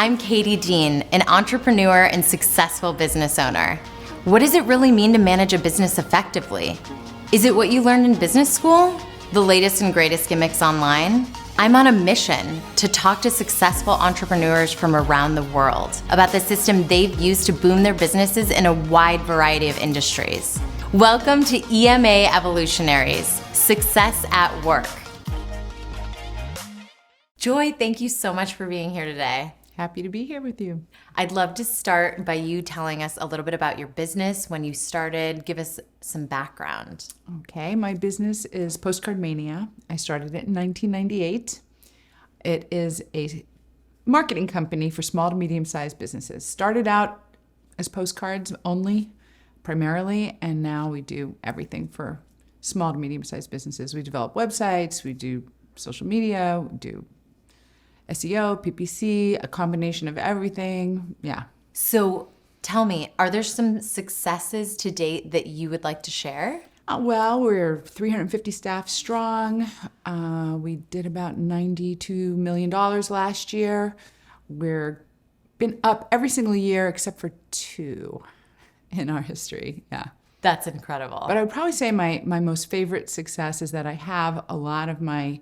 I'm Katie Dean, an entrepreneur and successful business owner. What does it really mean to manage a business effectively? Is it what you learned in business school? The latest and greatest gimmicks online? I'm on a mission to talk to successful entrepreneurs from around the world about the system they've used to boom their businesses in a wide variety of industries. Welcome to EMA Evolutionaries, Success at Work. Joy, thank you so much for being here today. Happy to be here with you. I'd love to start by you telling us a little bit about your business, when you started. Give us some background. Okay, my business is Postcard Mania. I started it in 1998. It is a marketing company for small to medium-sized businesses. Started out as postcards only, primarily, and now we do everything for small to medium-sized businesses. We develop websites, we do social media, we do SEO, PPC, a combination of everything. Yeah. So tell me, are there some successes to date that you would like to share? Well, we're 350 staff strong. We did about $92 million last year. We're been up every single year except for 2 in our history. Yeah. That's incredible. But I would probably say my most favorite success is that I have a lot of my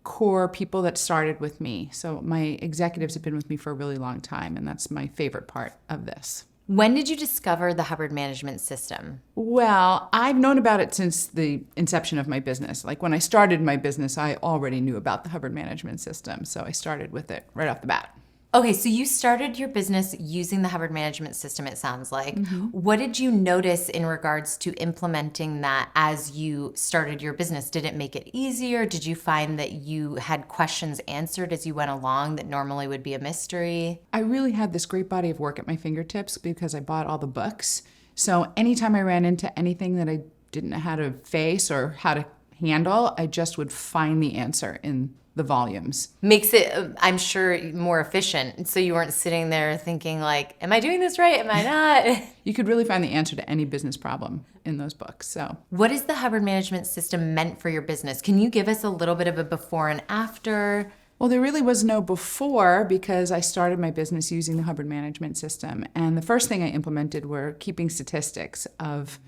core people that started with me. So my executives have been with me for a really long time, and that's my favorite part of this. When did you discover the Hubbard Management System? Well, I've known about it since the inception of my business. Like when I started my business, I already knew about the Hubbard Management System. So I started with it right off the bat. Okay, so you started your business using the Hubbard Management System, it sounds like. Mm-hmm. What did you notice in regards to implementing that as you started your business? Did it make it easier? Did you find that you had questions answered as you went along that normally would be a mystery? I really had this great body of work at my fingertips because I bought all the books. So anytime I ran into anything that I didn't know how to face or how to handle, I just would find the answer in the volumes. Makes it, I'm sure, more efficient. So you weren't sitting there thinking like, am I doing this right? Am I not? You could really find the answer to any business problem in those books. So, what is the Hubbard Management System meant for your business? Can you give us a little bit of a before and after? Well, there really was no before because I started my business using the Hubbard Management System. And the first thing I implemented were keeping statistics of,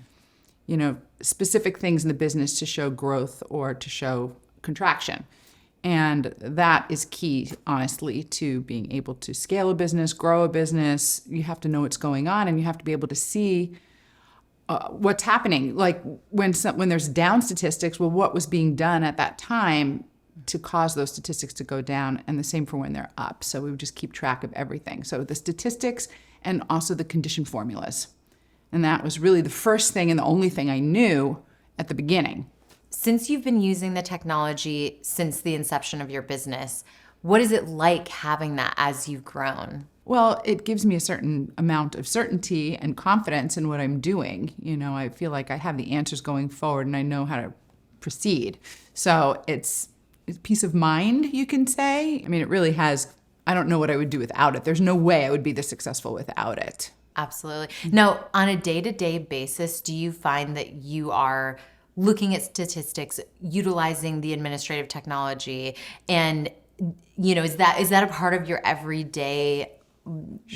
specific things in the business to show growth or to show contraction. And that is key, honestly, to being able to scale a business, grow a business. You have to know what's going on, and you have to be able to see what's happening. Like when there's down statistics, well, what was being done at that time to cause those statistics to go down, and the same for when they're up. So we would just keep track of everything. So the statistics and also the condition formulas. And that was really the first thing and the only thing I knew at the beginning. Since you've been using the technology since the inception of your business, what is it like having that as you've grown? Well, it gives me a certain amount of certainty and confidence in what I'm doing. I feel like I have the answers going forward and I know how to proceed. So it's peace of mind, you can say. I mean, it really has, I don't know what I would do without it. There's no way I would be this successful without it. Absolutely. Now, on a day-to-day basis, do you find that you are looking at statistics, utilizing the administrative technology, and is that a part of your everyday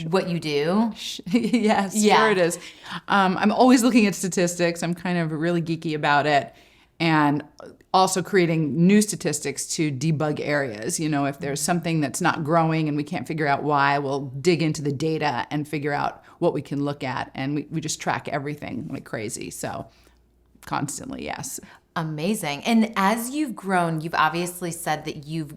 what you do? Yes, yeah. Sure it is. I'm always looking at statistics. I'm kind of really geeky about it, and also creating new statistics to debug areas. If there's something that's not growing and we can't figure out why, we'll dig into the data and figure out what we can look at, and we just track everything like crazy. So constantly, yes. Amazing. And as you've grown, you've obviously said that you've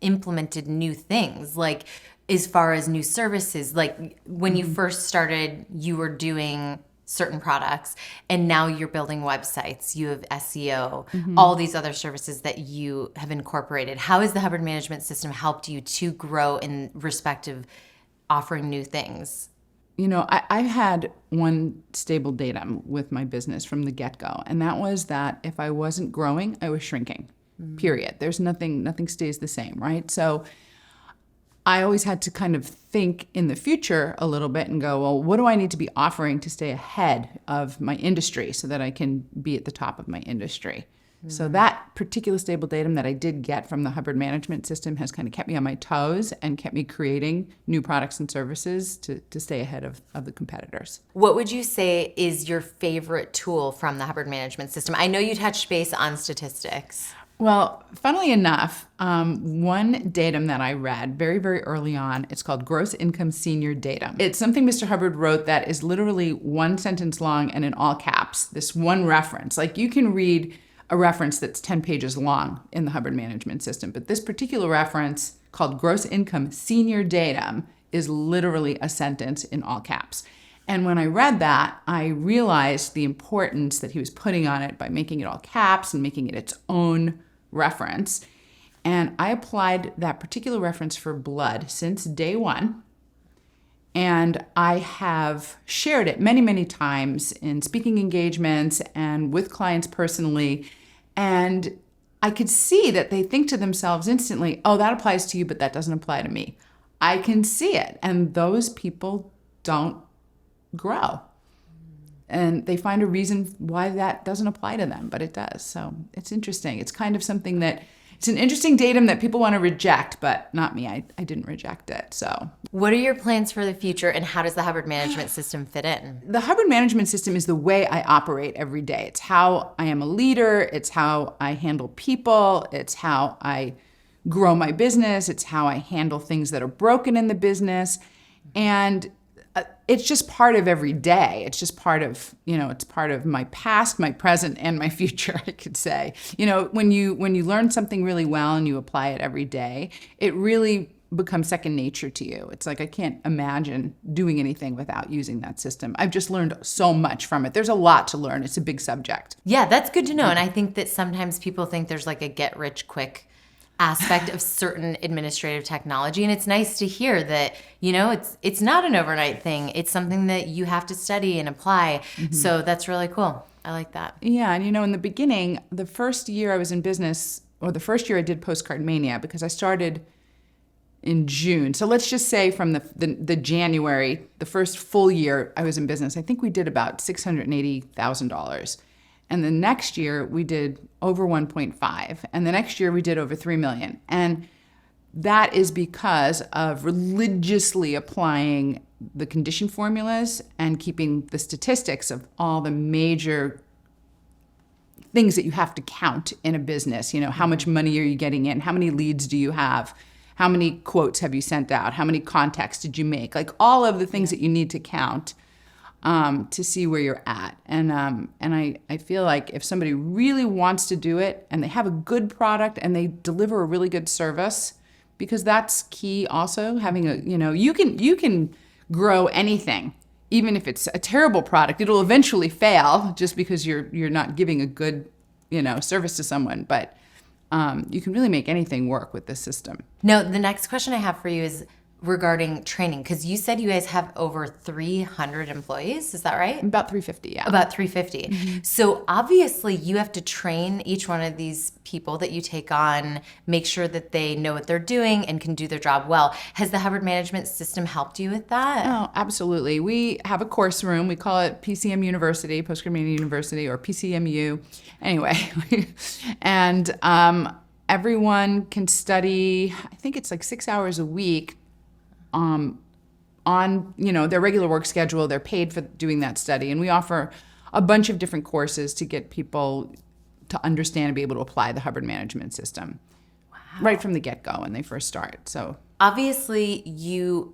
implemented new things, like as far as new services. Like when you first started, you were doing certain products, and now you're building websites, you have SEO, all these other services that you have incorporated. How has the Hubbard Management System helped you to grow in respect of offering new things? I've had one stable datum with my business from the get-go, and that was that if I wasn't growing, I was shrinking, period. There's nothing stays the same, right? So I always had to kind of think in the future a little bit and go, well, what do I need to be offering to stay ahead of my industry so that I can be at the top of my industry? So that particular stable datum that I did get from the Hubbard Management System has kind of kept me on my toes and kept me creating new products and services to stay ahead of the competitors. What would you say is your favorite tool from the Hubbard Management System? I know you touched base on statistics. Well, funnily enough, one datum that I read very, very early on, it's called Gross Income Senior Datum. It's something Mr. Hubbard wrote that is literally one sentence long and in all caps, this one reference. Like you can read a reference that's 10 pages long in the Hubbard Management System, but this particular reference called Gross Income Senior Datum is literally a sentence in all caps. And when I read that, I realized the importance that he was putting on it by making it all caps and making it its own reference. And I applied that particular reference for blood since day one. And I have shared it many, many times in speaking engagements and with clients personally. And I could see that they think to themselves instantly, oh, that applies to you, but that doesn't apply to me. I can see it. And those people don't grow. And they find a reason why that doesn't apply to them, but it does. So it's interesting. It's kind of something that, it's an interesting datum that people want to reject, but not me. I didn't reject it. So what are your plans for the future, and how does the Hubbard Management System fit in? the Hubbard Management System is the way I operate every day. It's how I am a leader. It's how I handle people. It's how I grow my business. It's how I handle things that are broken in the business. And it's just part of every day. It's just part of, it's part of my past, my present, and my future, I could say. When you learn something really well and you apply it every day, it really becomes second nature to you. It's like I can't imagine doing anything without using that system. I've just learned so much from it. There's a lot to learn. It's a big subject. Yeah, that's good to know. And I think that sometimes people think there's like a get-rich-quick aspect of certain administrative technology, and it's nice to hear that it's not an overnight thing. It's something that you have to study and apply. So that's really cool. I like that. Yeah, and in the beginning, the first year I was in business, or the first year I did Postcard Mania, because I started in June. So let's just say from the January, the first full year I was in business, I think we did about $680,000. And the next year we did over 1.5. And the next year we did over 3 million. And that is because of religiously applying the condition formulas and keeping the statistics of all the major things that you have to count in a business. How much money are you getting in? How many leads do you have? How many quotes have you sent out? How many contacts did you make? Like all of the things that you need to count to see where you're at. And I feel like if somebody really wants to do it and they have a good product and they deliver a really good service, because that's key also, having you can grow anything. Even if it's a terrible product, it'll eventually fail just because you're not giving a good, service to someone. But you can really make anything work with this system. No, the next question I have for you is regarding training, because you said you guys have over 300 employees. Is that right? About 350, yeah. About 350. So obviously you have to train each one of these people that you take on, make sure that they know what they're doing and can do their job well. Has the Hubbard Management System helped you with that? Oh, absolutely. We have a course room. We call it PCM University, Postcard Mania University, or PCMU. Anyway, and everyone can study, I think it's like 6 hours a week, on their regular work schedule. They're paid for doing that study, and we offer a bunch of different courses to get people to understand and be able to apply the Hubbard Management System. Wow. Right from the get-go when they first start. So obviously you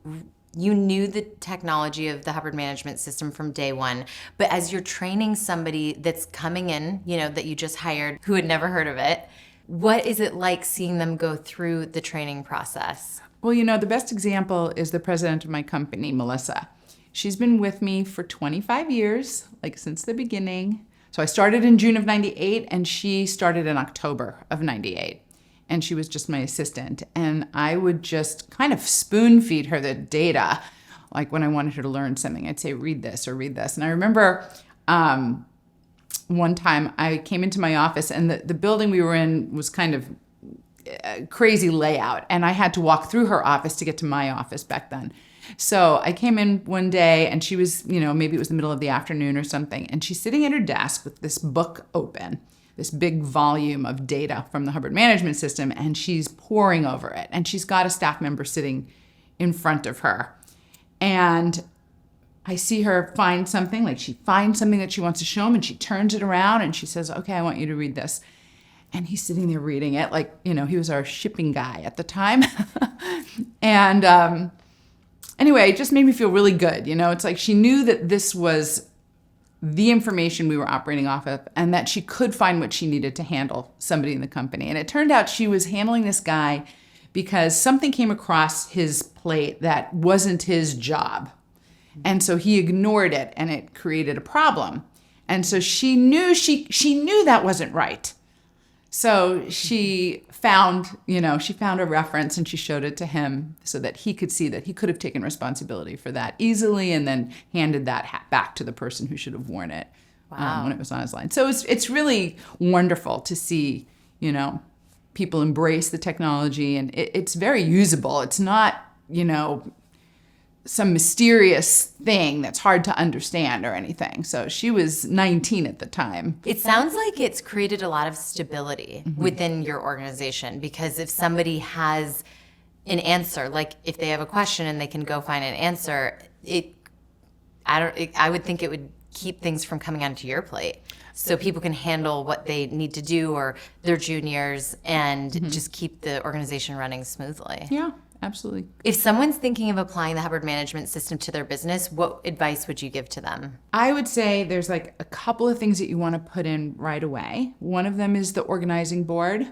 knew the technology of the Hubbard Management System from day one, but as you're training somebody that's coming in, that you just hired who had never heard of it, what is it like seeing them go through the training process? Well, the best example is the president of my company, Melissa. She's been with me for 25 years, like since the beginning. So I started in June of 98, and she started in October of 98. And she was just my assistant. And I would just kind of spoon feed her the data. Like when I wanted her to learn something, I'd say, read this or read this. And I remember one time I came into my office, and the building we were in was kind of crazy layout, and I had to walk through her office to get to my office back then. So I came in one day, and she was, maybe it was the middle of the afternoon or something, and she's sitting at her desk with this book open, this big volume of data from the Hubbard Management System, and she's poring over it. And she's got a staff member sitting in front of her. And I see her find something, like she finds something that she wants to show him, and she turns it around and she says, okay, I want you to read this. And he's sitting there reading it like, he was our shipping guy at the time. And anyway, it just made me feel really good. It's like she knew that this was the information we were operating off of, and that she could find what she needed to handle somebody in the company. And it turned out she was handling this guy because something came across his plate that wasn't his job. And so he ignored it, and it created a problem. And so she knew that wasn't right. So she found a reference, and she showed it to him so that he could see that he could have taken responsibility for that easily, and then handed that hat back to the person who should have worn it when it was on his line. So it's really wonderful to see, people embrace the technology, and it's very usable. It's not, some mysterious thing that's hard to understand or anything. So she was 19 at the time. It sounds like it's created a lot of stability within your organization, because if somebody has an answer, like if they have a question and they can go find an answer, I would think it would keep things from coming onto your plate. So people can handle what they need to do, or their juniors, and just keep the organization running smoothly. Yeah. Absolutely. If someone's thinking of applying the Hubbard Management System to their business, what advice would you give to them? I would say there's like a couple of things that you want to put in right away. One of them is the organizing board,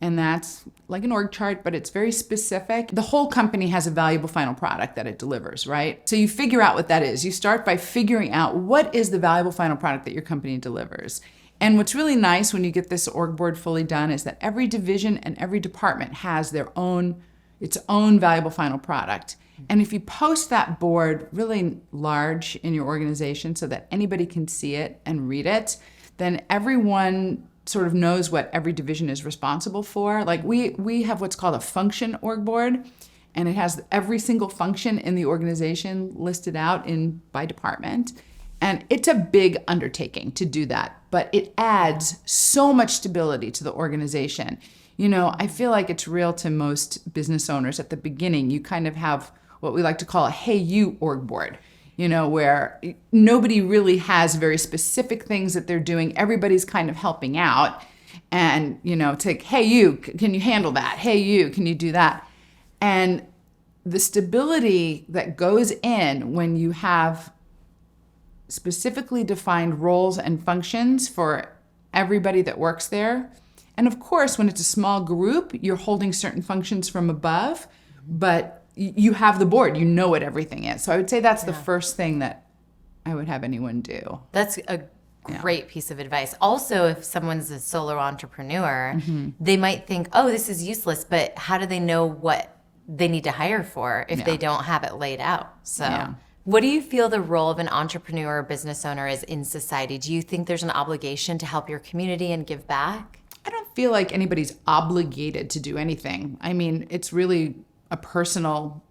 and that's like an org chart, but it's very specific. The whole company has a valuable final product that it delivers, right? So you figure out what that is. You start by figuring out what is the valuable final product that your company delivers. And what's really nice when you get this org board fully done is that every division and every department has its own valuable final product. And if you post that board really large in your organization so that anybody can see it and read it, then everyone sort of knows what every division is responsible for. Like we have what's called a function org board, and it has every single function in the organization listed out by department. And it's a big undertaking to do that, but it adds so much stability to the organization. I feel like it's real to most business owners at the beginning. You kind of have what we like to call a hey you org board, where nobody really has very specific things that they're doing. Everybody's kind of helping out. And, it's like, hey you, can you handle that? Hey you, can you do that? And the stability that goes in when you have specifically defined roles and functions for everybody that works there. And of course, when it's a small group, you're holding certain functions from above, but you have the board, you know what everything is. So I would say that's the first thing that I would have anyone do. That's a great piece of advice. Also, if someone's a solo entrepreneur, they might think, oh, this is useless, but how do they know what they need to hire for if they don't have it laid out? So what do you feel the role of an entrepreneur or business owner is in society? Do you think there's an obligation to help your community and give back? I don't feel like anybody's obligated to do anything. I mean, it's really a personal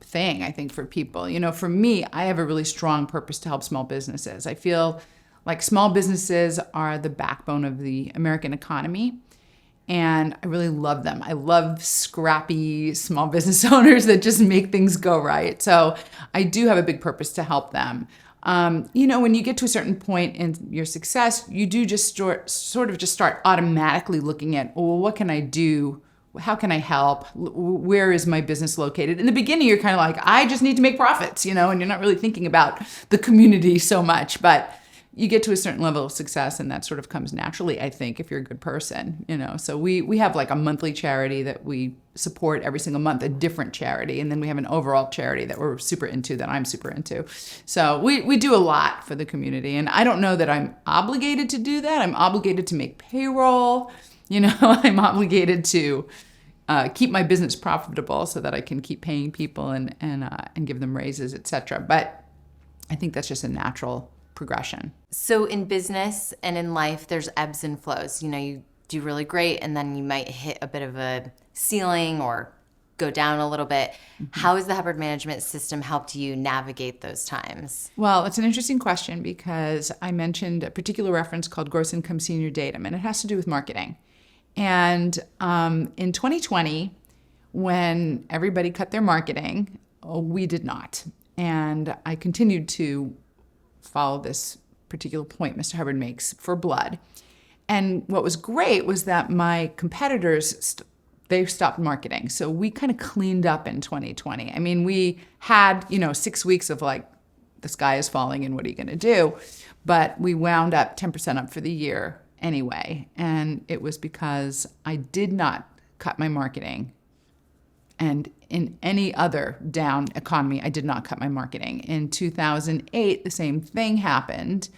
thing, I think, for people. For me, I have a really strong purpose to help small businesses. I feel like small businesses are the backbone of the American economy, and I really love them. I love scrappy small business owners that just make things go right. So I do have a big purpose to help them. When you get to a certain point in your success, you do just sort of start automatically looking at, well, what can I do? How can I help? Where is my business located? In the beginning, you're kind of like, I just need to make profits, and you're not really thinking about the community so much. But you get to a certain level of success, and that sort of comes naturally, I think, if you're a good person, So we have like a monthly charity that we support every single month, a different charity. And then we have an overall charity that we're super into, that I'm super into. So we do a lot for the community. And I don't know that I'm obligated to do that. I'm obligated to make payroll. I'm obligated to keep my business profitable so that I can keep paying people and give them raises, etc. But I think that's just a natural progression. So in business and in life, there's ebbs and flows. You do really great, and then you might hit a bit of a ceiling or go down a little bit. How has the Hubbard Management System helped you navigate those times? Well, it's an interesting question because I mentioned a particular reference called gross income senior datum, and it has to do with marketing. And in 2020, when everybody cut their marketing, we did not. And I continued to follow this particular point Mr. Hubbard makes for blood. And what was great was that my competitors, they stopped marketing. So we kind of cleaned up in 2020. I mean, we had, 6 weeks of like, the sky is falling and what are you going to do? But we wound up 10% up for the year anyway. And it was because I did not cut my marketing. And in any other down economy, I did not cut my marketing. In 2008, the same thing happened.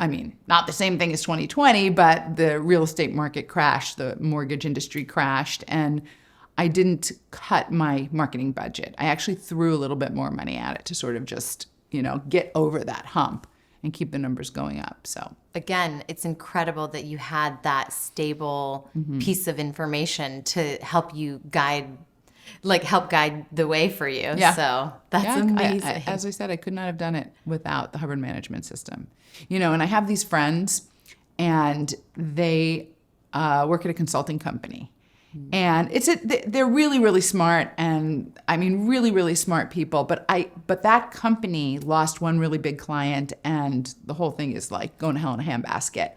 I mean, not the same thing as 2020, but the real estate market crashed, the mortgage industry crashed, and I didn't cut my marketing budget. I actually threw a little bit more money at it to sort of just, get over that hump and keep the numbers going up. So again, it's incredible that you had that stable piece of information to help you help guide the way for you. Yeah. So that's amazing. As I said, I could not have done it without the Hubbard Management System. And I have these friends, and they work at a consulting company. And they're really, really smart, and I mean, really, really smart people. But that company lost one really big client, and the whole thing is like going to hell in a handbasket.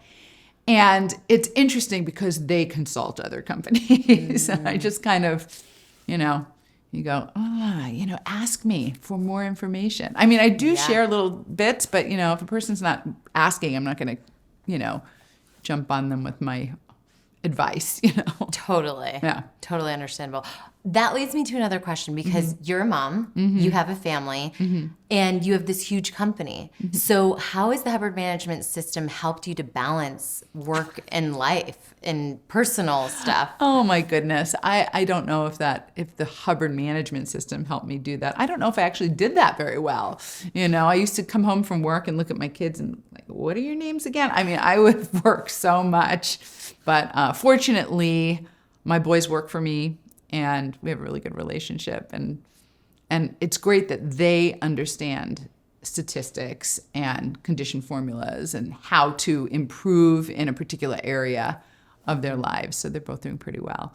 And it's interesting because they consult other companies. And I just kind of, you go, ask me for more information. I mean, I do share little bits, but, if a person's not asking, I'm not going to, jump on them with my advice, Totally. Yeah. Totally understandable. That leads me to another question because you're a mom, you have a family, and you have this huge company. So how has the Hubbard Management System helped you to balance work and life and personal stuff? Oh my goodness. I don't know if the Hubbard Management System helped me do that. I don't know if I actually did that very well. I used to come home from work and look at my kids and like, what are your names again? I mean, I would work so much, but fortunately my boys work for me. And we have a really good relationship. And it's great that they understand statistics and condition formulas and how to improve in a particular area of their lives. So they're both doing pretty well.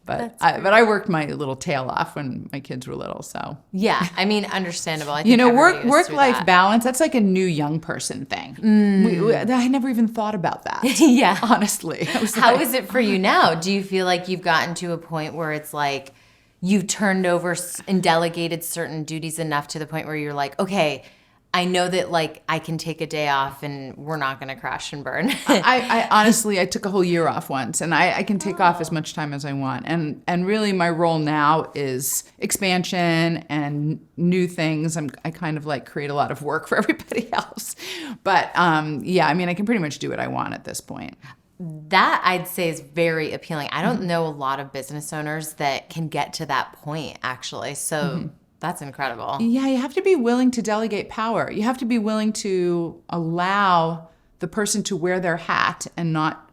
But I worked my little tail off when my kids were little. So yeah, I mean, understandable. I think work-life balance, that's like a new young person thing. I never even thought about that. Yeah. Honestly. How is it for you now? Do you feel like you've gotten to a point where it's like you've turned over and delegated certain duties enough to the point where you're like, okay, I know that like I can take a day off and we're not going to crash and burn. I honestly, I took a whole year off once, and I can take off as much time as I want. And really my role now is expansion and new things. I kind of like create a lot of work for everybody else. But I mean, I can pretty much do what I want at this point. That I'd say is very appealing. I don't know a lot of business owners that can get to that point actually. So that's incredible. Yeah, you have to be willing to delegate power. You have to be willing to allow the person to wear their hat and not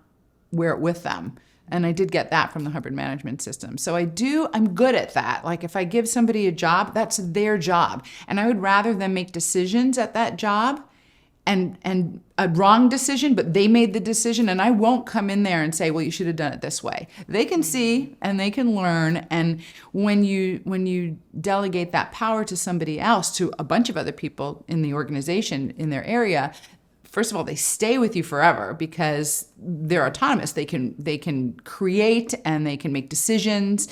wear it with them. And I did get that from the Hubbard Management System. So I'm good at that. Like if I give somebody a job, that's their job. And I would rather them make decisions at that job and a wrong decision, but they made the decision, and I won't come in there and say, well, you should have done it this way. They can see and they can learn, and when you delegate that power to somebody else, to a bunch of other people in the organization, in their area, first of all, they stay with you forever because they're autonomous. They can create and they can make decisions.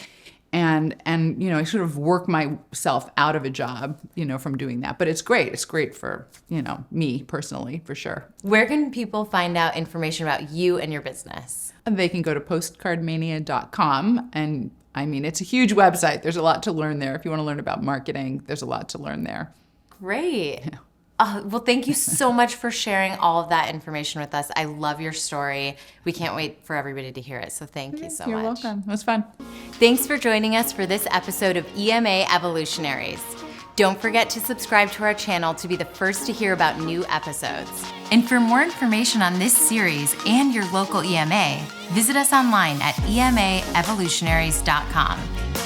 And I sort of work myself out of a job, from doing that. But it's great. It's great for, me personally, for sure. Where can people find out information about you and your business? They can go to postcardmania.com. And I mean, it's a huge website. There's a lot to learn there. If you want to learn about marketing, there's a lot to learn there. Great. Yeah. Well, thank you so much for sharing all of that information with us. I love your story. We can't wait for everybody to hear it. So thank you so much. You're welcome. It was fun. Thanks for joining us for this episode of EMA Evolutionaries. Don't forget to subscribe to our channel to be the first to hear about new episodes. And for more information on this series and your local EMA, visit us online at emaevolutionaries.com.